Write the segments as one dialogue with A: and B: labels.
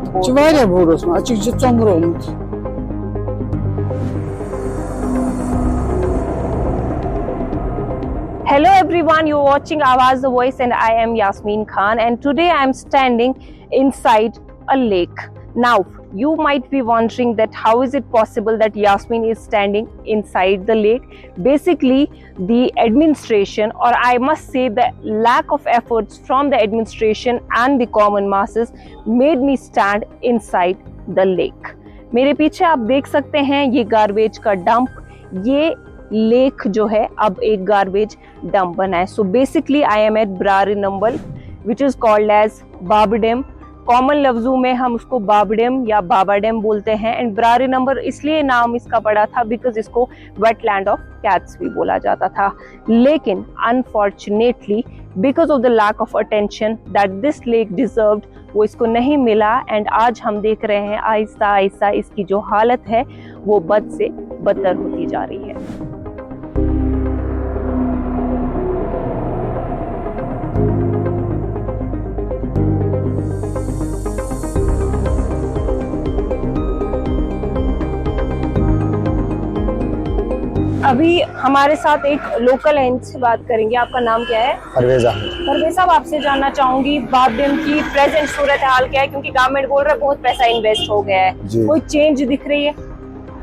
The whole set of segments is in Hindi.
A: Waria बोड़ चमरोमुत।
B: Hello everyone, you're watching Awaz the Voice and I am Yasmin Khan, and today I am standing inside a lake. Now, you might be wondering that how is it possible that Yasmin is standing inside the lake? Basically, the administration, or I must say the lack of efforts from the administration and the common masses made me stand inside the lake. मेरे पीछे आप देख सकते हैं ये गार्बेज का डंप, ये लेक जो है अब एक गार्बेज डंप बना है. So basically I am at ब्रारीनंबल विच इज कॉल्ड एज बाब डैम. कॉमन लफ्जों में हम उसको बाब डैम या बाबा डैम बोलते हैं. एंड ब्रारीनंबल इसलिए नाम इसका पड़ा था बिकॉज इसको वेटलैंड ऑफ कैट्स भी बोला जाता था. लेकिन unfortunately because of the lack of attention that this lake deserved, वो इसको नहीं मिला. एंड आज हम देख रहे हैं आहिस्ता आहिस्ता इसकी जो हालत है वो बद से बदतर होती जा रही है. अभी हमारे साथ एक लोकल है, इनसे बात करेंगे. आपका नाम क्या है?
C: परवेज अहमद.
B: परवेज साहब, आपसे जानना चाहूंगी बाब डैम की प्रेजेंट सूरत हाल क्या है, क्योंकि गवर्नमेंट बोल रहा है बहुत पैसा इन्वेस्ट हो गया है. कोई चेंज दिख रही है?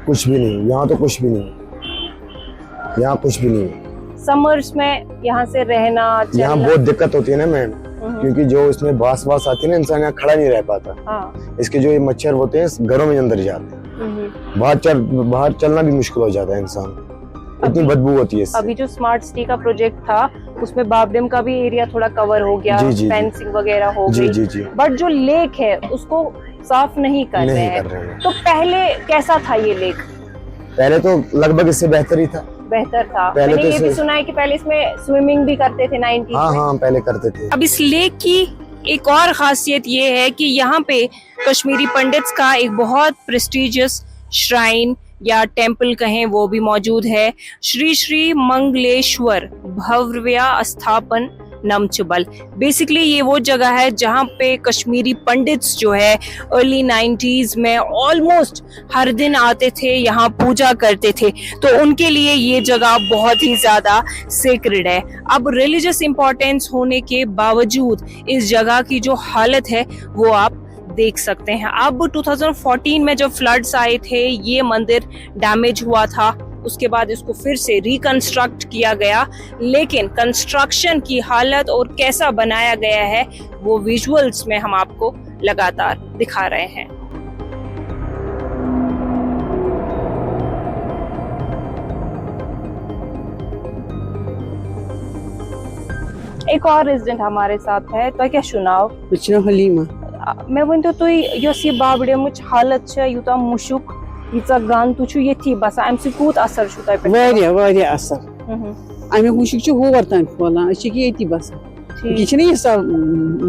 C: कुछ भी नहीं, यहाँ तो कुछ भी नहीं, यहाँ कुछ भी नहीं.
B: समर्स में यहाँ से रहना
C: यहाँ बहुत दिक्कत होती है ना मैम, क्योंकि जो इसमें बास आती है ना, इंसान यहाँ खड़ा नहीं रह पाता.
B: हाँ.
C: इसके जो ये मच्छर होते हैं घरों में अंदर जाते हैं, बाहर चलना भी मुश्किल हो जाता है इंसान, इतनी बदबू होती है इससे.
B: अभी जो स्मार्ट सिटी का प्रोजेक्ट था उसमें बाब डैम का भी एरिया थोड़ा कवर हो गया, फेंसिंग वगैरह हो गई, बट जो लेक है उसको साफ नहीं कर रहे हैं. तो पहले कैसा था ये लेक?
C: पहले तो लगभग इससे बेहतर ही था.
B: बेहतर था. मैंने तो ये भी सुना है कि पहले इसमें स्विमिंग भी करते थे 90s.
C: हाँ, पहले करते थे.
B: अब इस लेक की एक और खासियत ये है कि यहाँ पे कश्मीरी पंडित्स का एक बहुत प्रेस्टिजियस श्राइन या टेम्पल कहें वो भी मौजूद है. श्री श्री मंगलेश्वर भव्य स्थापन नमचबल. बेसिकली ये वो जगह है जहाँ पे कश्मीरी पंडित्स जो है अर्ली 90s में ऑलमोस्ट हर दिन आते थे, यहाँ पूजा करते थे. तो उनके लिए ये जगह बहुत ही ज्यादा सेक्रेड है. अब रिलीजियस इंपॉर्टेंस होने के बावजूद इस जगह की जो हालत है वो आप देख सकते हैं. अब 2014 में जब फ्लड्स आए थे ये मंदिर डैमेज हुआ था, उसके बाद इसको फिर से रिकंस्ट्रक्ट किया गया. लेकिन कंस्ट्रक्शन की हालत और कैसा बनाया गया है वो विजुअल्स में हम आपको लगातार दिखा रहे हैं. एक और रेजिडेंट हमारे साथ है. तो क्या सुनाओ?
A: हलीमा.
B: मैं वन तो ये बाब डैमच हालत यूता मुशुक यीचा गन तुछु यथी बस अम से कूत असर छु तय पे?
A: वारिया असर. अमे मुशुक होवर तान खोलान अछि कि यथी बस. ये छ नहीं सब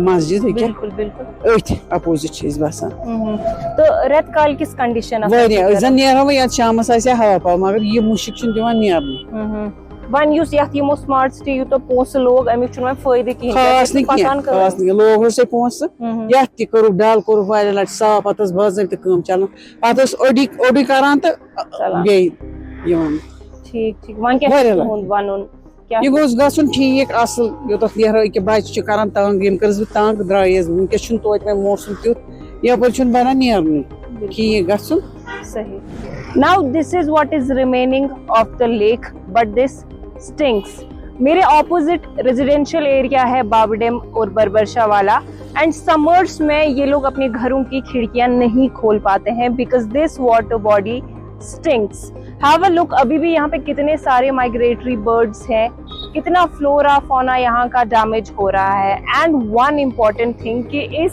A: मस्जिद है क्या?
B: बिल्कुल बिल्कुल
A: एथ अपोजिट चीज बस.
B: तो रेत काल किस कंडीशन है?
A: वारिया जन नेरो या शामस आसे हवा पा, मगर ये मुशुक छ दिवान नेरन.
B: वन यूज यथ यमो स्मार्ट सिटी यू तो पोस लोग अमिक छु फायदे की
A: खास नहीं लोग से पोस यथ ति करू डाल करू वाले लट साफ पतस बाजर त काम चलन पतस ओडी करान त बे यवन. ठीक ठीक. वन क्या होंद वनुन क्या ये गोस गसन ठीक असल यो तो लेहर के बाच छ करन तंग यम करस तंग द्रायस उनके छु तो इतना मौसम त्युत या पर छु बना नेरन की गसन.
B: सही. Now this is what is remaining of the lake, but this stinks. मेरे ऑपोजिट रेजिडेंशियल एरिया है बाब डैम और बरबरशा वाला. एंड समर्स में ये लोग अपने घरों की खिड़कियां नहीं खोल पाते हैं because this water body stinks. Have a look, अभी भी यहाँ पे कितने सारे माइग्रेटरी बर्ड्स हैं, कितना फ्लोरा फौना यहाँ का डैमेज हो रहा है. एंड वन इम्पॉर्टेंट थिंग कि इस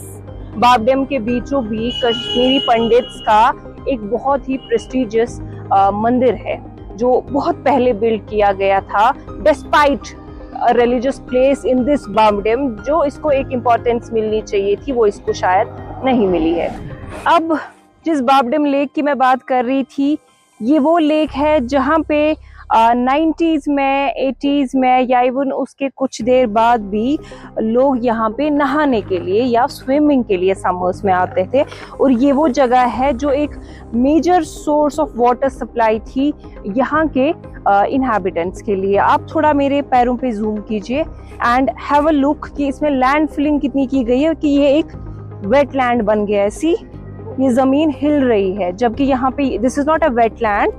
B: बाब डैम के बीचों बीच कश्मीरी पंडित्स का एक बहुत ही प्रेस्टिजियस मंदिर है जो बहुत पहले बिल्ड किया गया था. Despite religious place in this बाब डैम, जो इसको एक इम्पोर्टेंस मिलनी चाहिए थी वो इसको शायद नहीं मिली है. अब जिस बाब डैम लेक की मैं बात कर रही थी ये वो लेक है जहाँ पे 90s में 80s में या इवन उसके कुछ देर बाद भी लोग यहाँ पे नहाने के लिए या स्विमिंग के लिए समर्स में आते थे। और ये वो जगह है जो एक major source of water supply थी यहाँ के इनहैबिटेंट्स के लिए। आप थोड़ा मेरे पैरों पे जूम कीजिए एंड हैव अ लुक कि इसमें लैंड फिलिंग कितनी की गई है कि ये एक वेटलैंड बन गया है। सी, ये जमीन हिल रही है, जबकि यहाँ पे this is not a wetland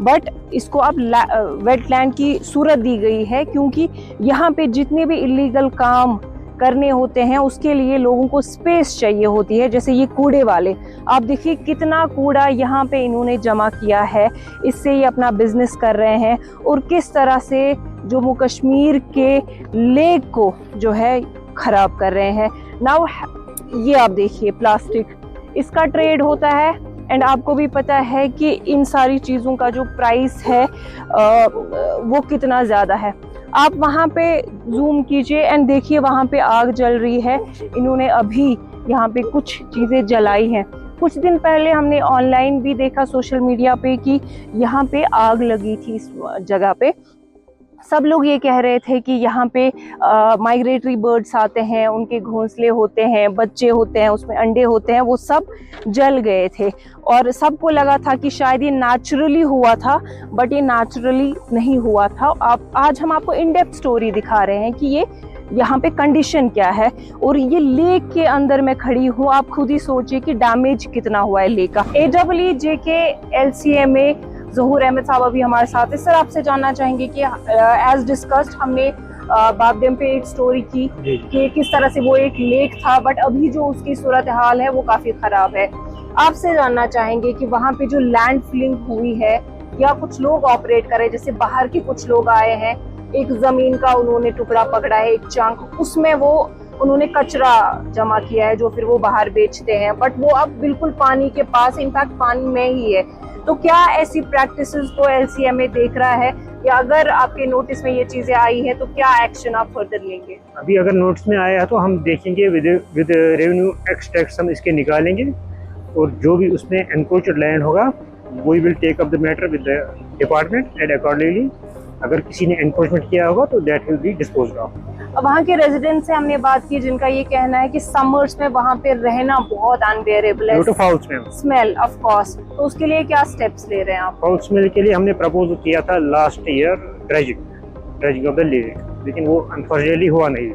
B: but इसको अब वेटलैंड की सूरत दी गई है, क्योंकि यहाँ पे जितने भी इलीगल काम करने होते हैं उसके लिए लोगों को स्पेस चाहिए होती है। जैसे ये कूड़े वाले, आप देखिए कितना कूड़ा यहाँ पे इन्होंने जमा किया है, इससे ये अपना बिजनेस कर रहे हैं और किस तरह से जम्मू कश्मीर के लेक को जो है खराब कर रहे हैं। नाउ ये आप देखिए प्लास्टिक, इसका ट्रेड होता है एंड आपको भी पता है कि इन सारी चीज़ों का जो प्राइस है वो कितना ज़्यादा है। आप वहाँ पे जूम कीजिए एंड देखिए वहाँ पे आग जल रही है। इन्होंने अभी यहाँ पे कुछ चीज़ें जलाई हैं। कुछ दिन पहले हमने ऑनलाइन भी देखा सोशल मीडिया पे कि यहाँ पे आग लगी थी इस जगह पे। सब लोग ये कह रहे थे कि यहाँ पे माइग्रेटरी बर्ड्स आते हैं, उनके घोंसले होते हैं, बच्चे होते हैं, उसमें अंडे होते हैं, वो सब जल गए थे और सबको लगा था कि शायद ये नेचुरली हुआ था, बट ये नेचुरली नहीं हुआ था। आज हम आपको इन डेप्थ स्टोरी दिखा रहे हैं कि ये यहाँ पे कंडीशन क्या है। और ये लेक के अंदर मैं खड़ी हूँ, आप खुद ही सोचिए कि डैमेज कितना हुआ है लेक का। AEEJK LCMA ज़हूर अहमद साहब अभी हमारे साथ है। सर, आपसे जानना चाहेंगे कि एज डिस्कस्ड हमने बाप डैम पे एक स्टोरी की कि किस तरह से वो एक लेक था, बट अभी जो उसकी सूरत हाल है वो काफी खराब है। आपसे जानना चाहेंगे कि वहाँ पे जो लैंड फिलिंग हुई है या कुछ लोग ऑपरेट कर रहे हैं, जैसे बाहर के कुछ लोग आए हैं, एक जमीन का उन्होंने टुकड़ा पकड़ा है, एक चंक, उसमें वो उन्होंने कचरा जमा किया है जो फिर वो बाहर बेचते हैं, बट वो अब बिल्कुल पानी के पास, इनफैक्ट पानी में ही है। तो क्या ऐसी प्रैक्टिसेस को LCMA देख रहा है, या अगर आपके नोटिस में ये चीजें आई है तो क्या एक्शन आप फर्दर लेंगे?
D: अभी अगर नोटिस में आया है तो हम देखेंगे, विद रेवेन्यू एक्सट्रैक्ट हम इसके निकालेंगे और जो भी उसमें एनक्रोचड लैंड होगा we will take up the matter with the department and accordingly अगर किसी ने एनक्रोचमेंट किया होगा तो that will be disposed of.
B: वहाँ के रेजिडेंट से हमने बात की जिनका ये कहना है कि समर्स में वहाँ पे रहना बहुत अनबेरेबल है, स्मेल ऑफ कोर्स, तो उसके लिए क्या स्टेप्स ले रहे हैं आप?
D: फाउल स्मेल के लिए हमने प्रपोज किया था last year dredging of the lake, लेकिन वो अनफॉर्चुनेटली हुआ नहीं।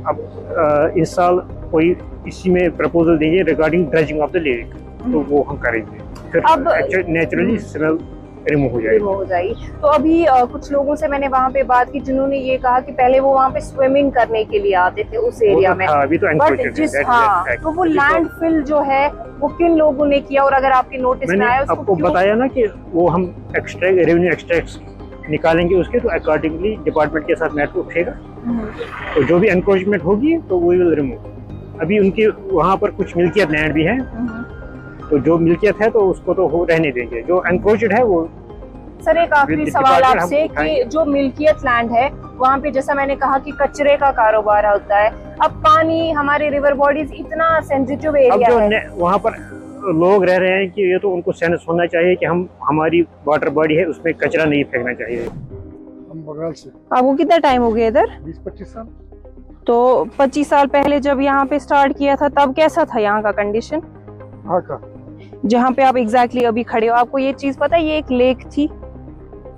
D: अब इस साल कोई इसी में प्रपोजल देंगे regarding dredging of the lake, तो वो हम करेंगे, फिर
B: अब
D: नेचुरली स्मेल रिमूव हो जाएगी।
B: तो अभी कुछ लोगों से मैंने वहाँ पे बात की जिन्होंने ये कहा कि पहले वो वहाँ पे स्विमिंग करने के लिए आते थे उस एरिया में,
D: अभी तो
B: तो वो लैंड फिल जो है वो किन लोगों ने किया, और अगर आपके नोटिस में आया
D: आपको बताया ना कि वो हम रेवेन्यू एक्सट्रैक्ट निकालेंगे उसके, तो अकॉर्डिंगली डिपार्टमेंट के साथ मैटर उठेगा, तो जो भी एनक्रोचमेंट होगी तो वो विल रिमूव। अभी उनके वहाँ पर कुछ मिल्कियत लैंड भी है, तो जो मिल्कियत है तो उसको तो हो रहने देंगे, जो एनक्रोचड है वो।
B: सर, एक आखिरी सवाल आपसे कि जो मिल्कियत लैंड है वहाँ पे जैसा मैंने कहा कि कचरे का कारोबार होता है, अब पानी, हमारे रिवर बॉडीज इतना सेंसिटिव एरिया है,
D: वहाँ पर लोग रह रहे हैं कि ये तो उनको सेंस होना चाहिए कि हमारी वाटर बॉडी है उसमें कचरा नहीं फेंकना चाहिए।
E: हम बंगाल से।
B: आपको कितना टाइम हो गया इधर?
E: 20-25 साल।
B: तो 25 साल पहले जब यहाँ पे स्टार्ट किया था तब कैसा था यहाँ का कंडीशन?
E: हाँ का
B: जहाँ पे आप एग्जैक्टली अभी खड़े हो, आपको ये चीज पता है ये एक लेक थी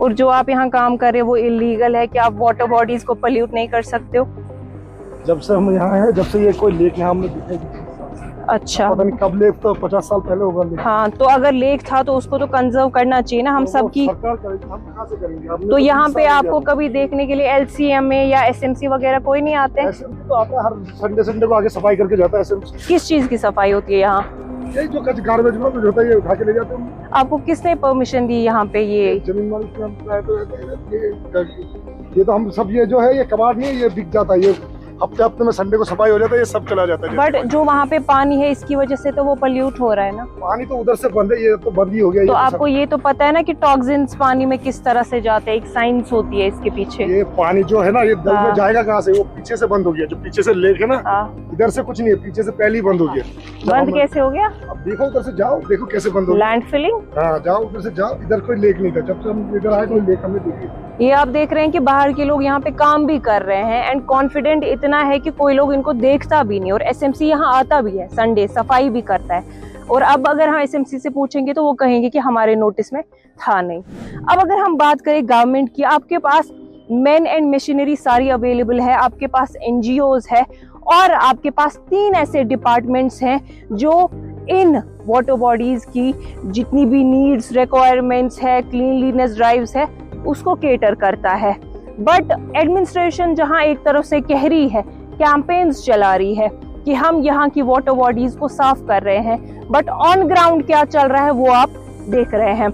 B: और जो आप यहाँ काम कर रहे हो वो इलीगल है कि आप वाटर बॉडीज को पोल्यूट नहीं कर सकते हो?
E: जब से हम यहाँ हैं, जब से ये कोई लेक यहाँ हमने दिखाई।
B: अच्छा,
E: पता नहीं कब लेक, तो 50 साल पहले होगा लेक।
B: हाँ, तो अगर लेक था तो उसको तो कंजर्व करना चाहिए ना हम
E: तो
B: सब की।
E: सरकार करेगी, हम कहाँ से करेंगे?
B: तो यहाँ पे आपको कभी देखने के लिए LCMA या SMC वगैरह कोई नहीं आते हैं?
E: SMC तो आता है, हर संडे को आगे सफाई करके जाता है SMC।
B: किस चीज की सफाई होती है यहाँ?
E: यही जो गार्बेज में जो होता है ये उठा के ले जाते हैं।
B: आपको किसने परमिशन दी यहाँ पे? ये
E: जमीन मालिक ने ये तो हम सब, ये जो है ये कबाड़ नहीं है, ये बिक जाता है, ये हफ्ते में संडे को सफाई हो जाता है, ये सब चला जाता है।
B: बट जो वहाँ पे पानी है इसकी वजह से तो वो पोल्यूट हो रहा है ना?
E: पानी तो उधर से बंद है, ये तो बंद ही हो गया।
B: तो आपको ये तो पता है ना कि टॉक्सिन्स पानी में किस तरह से जाते हैं, एक साइंस होती है इसके पीछे।
E: ये पानी जो है ना ये दल में जाएगा कहाँ से? वो पीछे से बंद हो गया, जो पीछे से लेक है ना, इधर से कुछ नहीं है, पीछे से पहले ही बंद हो गया।
B: बंद कैसे हो गया?
E: अब देखो उधर से जाओ, देखो कैसे बंद हो गया।
B: Land filling?
E: हाँ जाओ उधर से जाओ, इधर कोई लेक नहीं था, जब से हम इधर आए कोई लेक हमें दिखी।
B: ये आप देख रहे हैं कि बाहर के लोग यहाँ पे काम भी कर रहे हैं एंड कॉन्फिडेंट इतना है कि कोई लोग इनको देखता भी नहीं, और एसएमसी यहाँ आता भी है, संडे सफाई भी करता है। और अब अगर हम एसएमसी से पूछेंगे तो वो कहेंगे कि हमारे नोटिस में था नहीं। अब अगर हम बात करें गवर्नमेंट की, आपके पास मैन एंड मशीनरी सारी अवेलेबल है, आपके पास एनजीओज है, और आपके पास 3 ऐसे डिपार्टमेंट्स हैं जो इन वाटर बॉडीज की जितनी भी नीड्स, रिक्वायरमेंट्स है, क्लीनलीनेस ड्राइव्स है, उसको केटर करता है। बट एडमिनिस्ट्रेशन जहां एक तरफ से कह रही है, कैंपेन्स चला रही है कि हम यहाँ की वाटर बॉडीज को साफ कर रहे हैं, बट ऑन ग्राउंड क्या चल रहा है वो आप देख रहे हैं।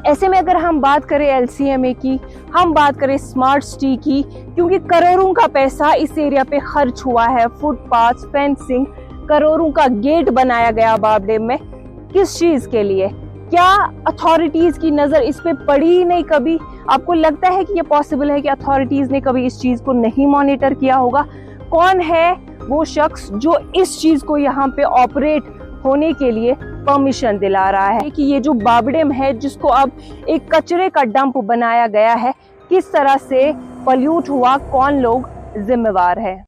B: ऐसे में अगर हम बात करें LCMA की, हम बात करें स्मार्ट सिटी की, क्योंकि करोड़ों का पैसा इस एरिया पे खर्च हुआ है, फुटपाथ, फेंसिंग, करोड़ों का गेट बनाया गया बाब डैम में, किस चीज के लिए? क्या अथॉरिटीज की नजर इस पे पड़ी ही नहीं कभी? आपको लगता है कि ये पॉसिबल है कि अथॉरिटीज ने कभी इस चीज को नहीं मॉनिटर किया होगा? कौन है वो शख्स जो इस चीज को यहाँ पे ऑपरेट होने के लिए परमिशन दिला रहा है कि ये जो बाब डैम है, जिसको अब एक कचरे का डंप बनाया गया है, किस तरह से पॉल्यूट हुआ, कौन लोग जिम्मेवार है?